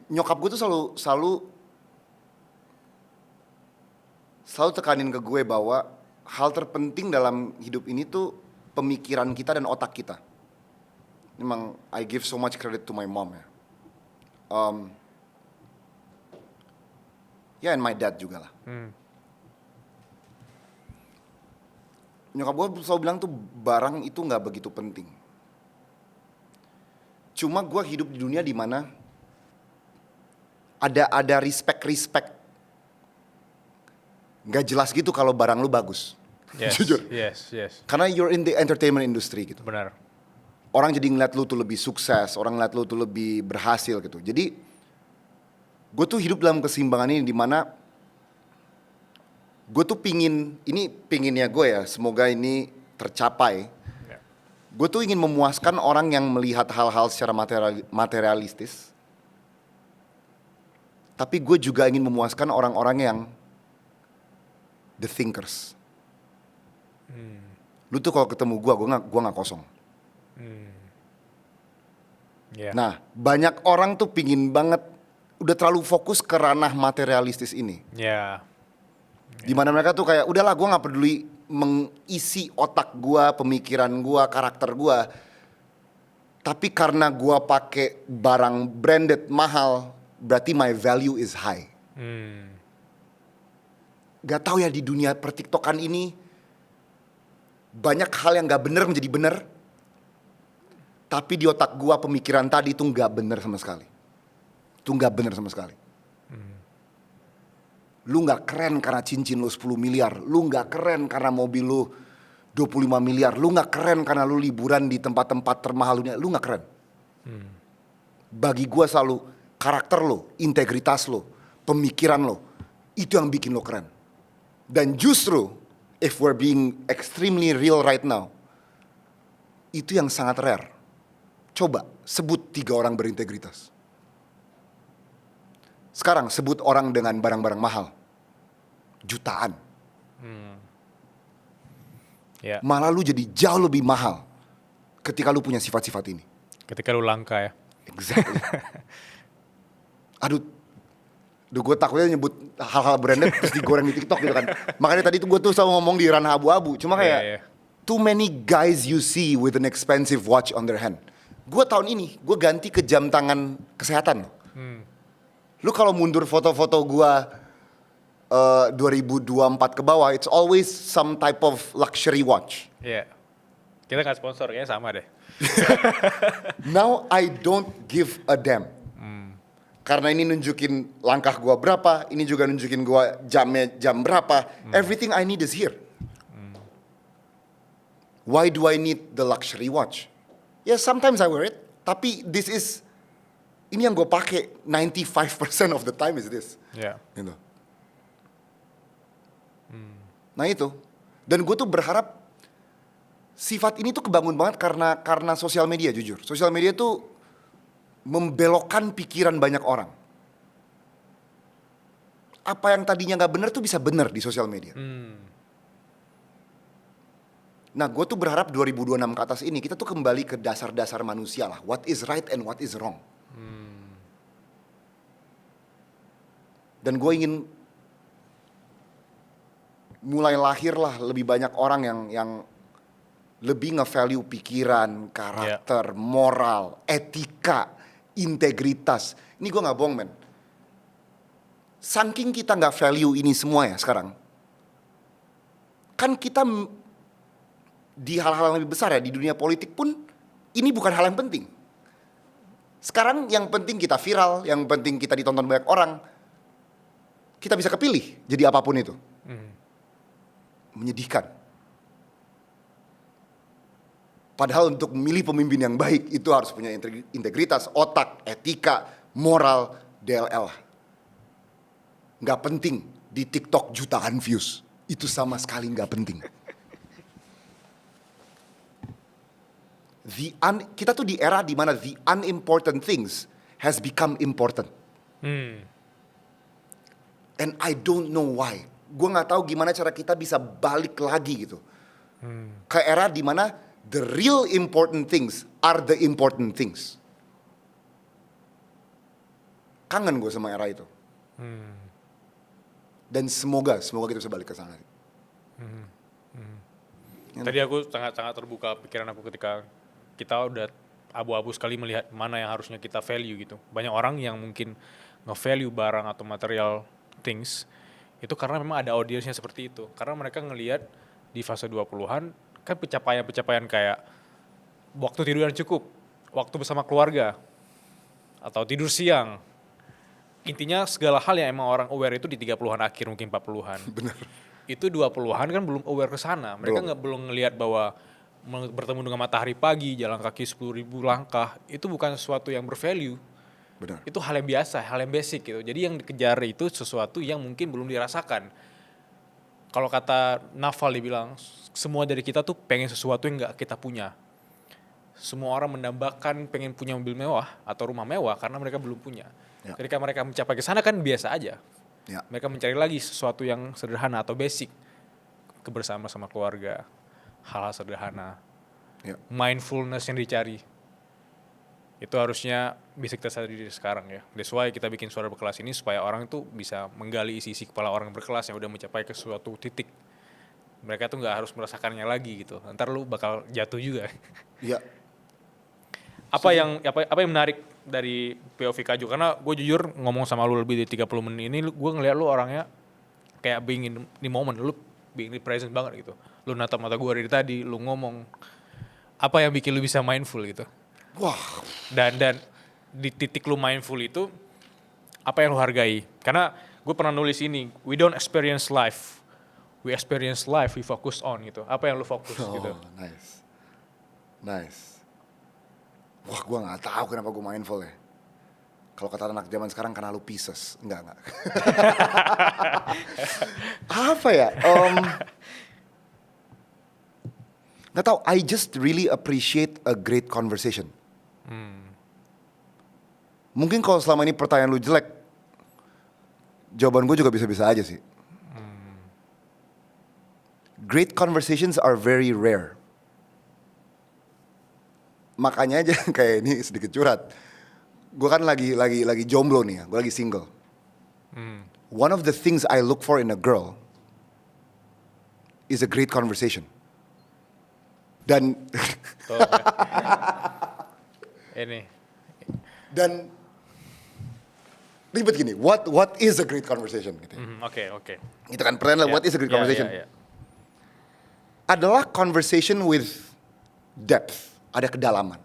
nyokap gue tuh selalu tekanin ke gue bahwa hal terpenting dalam hidup ini tuh pemikiran kita dan otak kita. Memang I give so much credit to my mom ya. Ya, and my dad juga lah. Nyokap gue selalu bilang tuh barang itu nggak begitu penting. Cuma gue hidup di dunia di mana ada respect nggak jelas gitu kalau barang lu bagus. Yes, Jujur. yes. Karena you're in the entertainment industry gitu. Benar. Orang jadi ngeliat lu tuh lebih sukses, orang ngeliat lu tuh lebih berhasil gitu. Jadi gue tuh hidup dalam keseimbangan ini di mana gue tuh pinginnya gue ya, semoga ini tercapai. Yeah. Gue tuh ingin memuaskan orang yang melihat hal-hal secara materialistis. Tapi gue juga ingin memuaskan orang-orang yang the thinkers. Lu tuh kalau ketemu gue nggak kosong. Yeah. Nah, banyak orang tuh pingin banget, udah terlalu fokus ke ranah materialistis ini. Yeah. Dimana mereka tuh kayak, udahlah gue gak peduli mengisi otak gue, pemikiran gue, karakter gue. Tapi karena gue pakai barang branded mahal, berarti my value is high. Gak tahu ya di dunia pertiktokan ini, banyak hal yang gak bener menjadi bener. Tapi di otak gue pemikiran tadi itu gak bener sama sekali. Itu gak bener sama sekali. Lu gak keren karena cincin lu 10 miliar. Lu gak keren karena mobil lu 25 miliar. Lu gak keren karena lu liburan di tempat-tempat termahal dunia. Lu gak keren. Bagi gue selalu karakter lu, integritas lu, pemikiran lu, itu yang bikin lu keren. Dan justru, if we're being extremely real right now, itu yang sangat rare. Coba sebut 3 orang berintegritas. Sekarang sebut orang dengan barang-barang mahal. Jutaan. Yeah. Malah lu jadi jauh lebih mahal ketika lu punya sifat-sifat ini. Ketika lu langka ya. Exactly. Aduh, gue takutnya nyebut hal-hal branded terus digoreng di TikTok gitu kan. Makanya tadi tuh gue tuh selalu ngomong di ranah abu-abu. Cuma kayak too many guys you see with an expensive watch on their hand. Gue tahun ini, gue ganti ke jam tangan kesehatan. Lu kalau mundur foto-foto gue 2024 ke bawah, it's always some type of luxury watch. Iya. Kita nggak sponsor, kayaknya sama deh. Now I don't give a damn. Karena ini nunjukin langkah gue berapa, ini juga nunjukin gue jam berapa. Everything I need is here. Why do I need the luxury watch? Yeah, sometimes I wear it, tapi ini yang gue pakai 95% of the time is this. Iya. Gitu. Nah itu, dan gue tuh berharap sifat ini tuh kebangun banget karena sosial media, jujur. Sosial media tuh membelokkan pikiran banyak orang. Apa yang tadinya nggak bener tuh bisa bener di sosial media. Nah, gue tuh berharap 2026 ke atas ini kita tuh kembali ke dasar-dasar manusia lah. What is right and what is wrong. Dan gue ingin mulai lahir lah lebih banyak orang yang lebih nge-value pikiran, karakter, moral, etika, integritas. Ini gue gak bohong, men. Saking kita gak value ini semua ya sekarang. Kan kita di hal-hal yang lebih besar ya, di dunia politik pun ini bukan hal yang penting. Sekarang yang penting kita viral, yang penting kita ditonton banyak orang. Kita bisa kepilih jadi apapun itu. Menyedihkan. Padahal untuk memilih pemimpin yang baik itu harus punya integritas, otak, etika, moral, DLL. Gak penting di TikTok jutaan views. Itu sama sekali gak penting. Kita tuh di era di mana the unimportant things has become important. And I don't know why. Gue gak tahu gimana cara kita bisa balik lagi gitu. Ke era di mana the real important things are the important things. kangen gue sama era itu. Dan semoga kita bisa balik ke sana. Tadi aku sangat terbuka pikiran aku ketika kita udah abu-abu sekali melihat mana yang harusnya kita value gitu. Banyak orang yang mungkin nge-value barang atau material things itu karena memang ada audiensnya seperti itu. Karena mereka ngelihat di fase 20-an kan pencapaian-pencapaian kayak waktu tidur yang cukup, waktu bersama keluarga, atau tidur siang. Intinya segala hal yang emang orang aware itu di 30-an akhir mungkin 40-an. Bener. Itu 20-an kan belum aware ke sana. Mereka belum ngelihat bahwa bertemu dengan matahari pagi, jalan kaki 10.000 langkah, itu bukan sesuatu yang bervalue. Benar. Itu hal yang biasa, hal yang basic gitu. Jadi yang dikejar itu sesuatu yang mungkin belum dirasakan. Kalau kata Naval dibilang, semua dari kita tuh pengen sesuatu yang nggak kita punya. Semua orang mendambakan pengen punya mobil mewah atau rumah mewah karena mereka belum punya. Ya. Ketika mereka mencapai ke sana kan biasa aja. Ya. Mereka mencari lagi sesuatu yang sederhana atau basic. Kebersamaan sama keluarga, hal-hal sederhana. Ya. Mindfulness yang dicari. Itu harusnya bisa kita sadari dari sekarang ya. That's why kita bikin suara berkelas ini supaya orang itu bisa menggali isi-isi kepala orang berkelas yang udah mencapai ke suatu titik. Mereka tuh nggak harus merasakannya lagi gitu. Ntar lu bakal jatuh juga. Iya. Apa yang menarik dari POV Kaju? Karena gue jujur ngomong sama lu lebih dari 30 menit ini, gue ngeliat lu orangnya kayak being in the moment, lu being in the present banget gitu. Lu natap mata gue dari tadi, lu ngomong. Apa yang bikin lu bisa mindful gitu? Wah. Dan di titik lu mindful itu, apa yang lu hargai? Karena gue pernah nulis ini, we don't experience life, we experience life, we focus on gitu. Apa yang lu fokus gitu? Nice. Wah, gue nggak tahu kenapa gue mindful ya. Kalau kata anak zaman sekarang karena lu Pisces, enggak. Apa ya? Nggak tahu. I just really appreciate a great conversation. Mungkin kalau selama ini pertanyaan lu jelek, jawaban gue juga bisa-bisa aja sih. Great conversations are very rare. Makanya aja kayak ini sedikit curhat. Gue kan lagi jomblo nih ya, gue lagi single. One of the things I look for in a girl is a great conversation. Dan dan ribet gini, what is a great conversation gitu. Oke. Itu kan pertanyaan lah, what is a great conversation? Adalah conversation with depth. Ada kedalaman.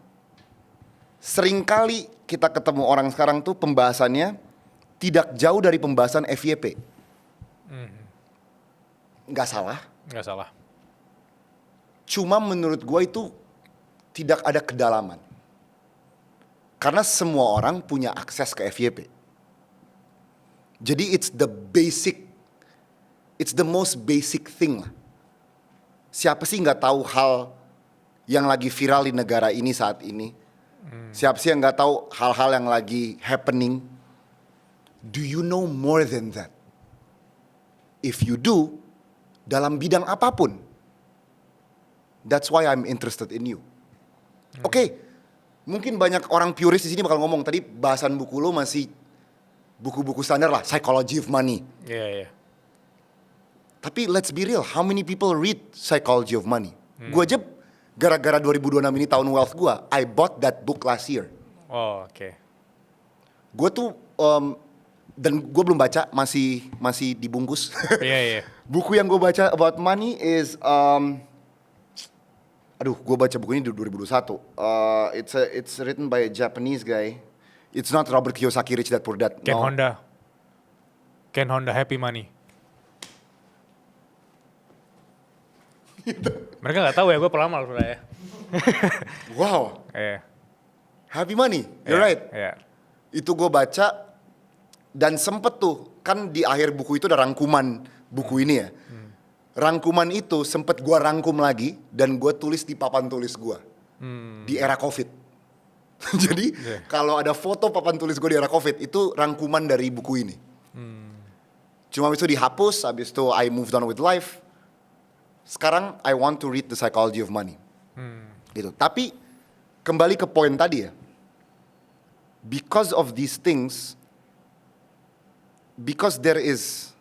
Seringkali kita ketemu orang sekarang tuh pembahasannya tidak jauh dari pembahasan FYP. Nggak salah. Cuma menurut gue itu tidak ada kedalaman. Karena semua orang punya akses ke FYP. Jadi it's the most basic thing lah. Siapa sih nggak tahu hal yang lagi viral di negara ini saat ini? Siapa sih yang nggak tahu hal-hal yang lagi happening? Do you know more than that? If you do, dalam bidang apapun, that's why I'm interested in you. Oke, mungkin banyak orang purist di sini bakal ngomong tadi bahasan buku lo masih buku-buku standar lah, Psychology of Money. Iya. Tapi let's be real, how many people read Psychology of Money? Gue aja gara-gara 2026 ini tahun wealth gue, I bought that book last year. Oh, oke. Gue tuh, dan gue belum baca, masih dibungkus. Iya. Buku yang gue baca about money is, gue baca buku ini di 2021. It's written by a Japanese guy. It's not Robert Kiyosaki, Rich Dad Poor Dad. Ken Honda, Happy Money. Mereka nggak tahu ya, gue pelamal sebenarnya. Wow. Iya. Happy Money, you're right. Iya. Itu gue baca dan sempet tuh, kan di akhir buku itu ada rangkuman buku ini ya. Rangkuman itu sempet gue rangkum lagi dan gue tulis di papan tulis gue di era COVID. Jadi kalau ada foto papan tulis gue di era COVID itu rangkuman dari buku ini. Cuma habis itu dihapus, habis itu I moved on with life. Sekarang I want to read the Psychology of Money. Gitu. Tapi kembali ke poin tadi ya. Because of these things, because there is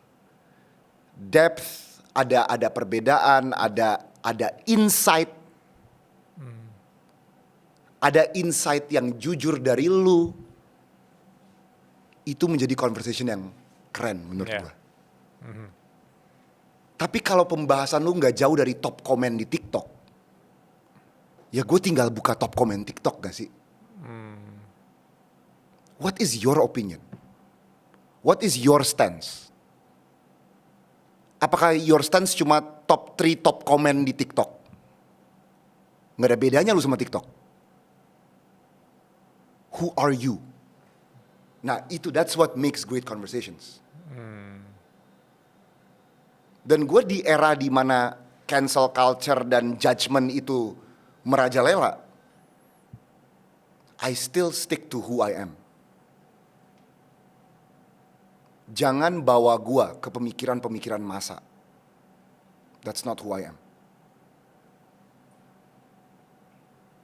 depth, ada perbedaan, ada insight. Ada insight yang jujur dari lu. Itu menjadi conversation yang keren menurut gua. Tapi kalau pembahasan lu nggak jauh dari top komen di TikTok, ya gue tinggal buka top komen TikTok gak sih? What is your opinion? What is your stance? Apakah your stance cuma top 3 top komen di TikTok? Nggak ada bedanya lu sama TikTok. Who are you? Nah that's what makes great conversations. Dan gue di era di mana cancel culture dan judgment itu merajalela, I still stick to who I am. Jangan bawa gue ke pemikiran-pemikiran masa. That's not who I am.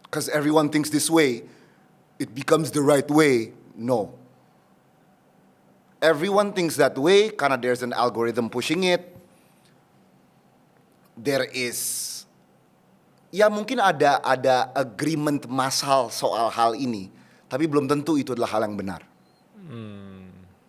Because everyone thinks this way, it becomes the right way. No. Everyone thinks that way karena there's an algorithm pushing it. There is, ya mungkin ada agreement massal soal hal ini, tapi belum tentu itu adalah hal yang benar.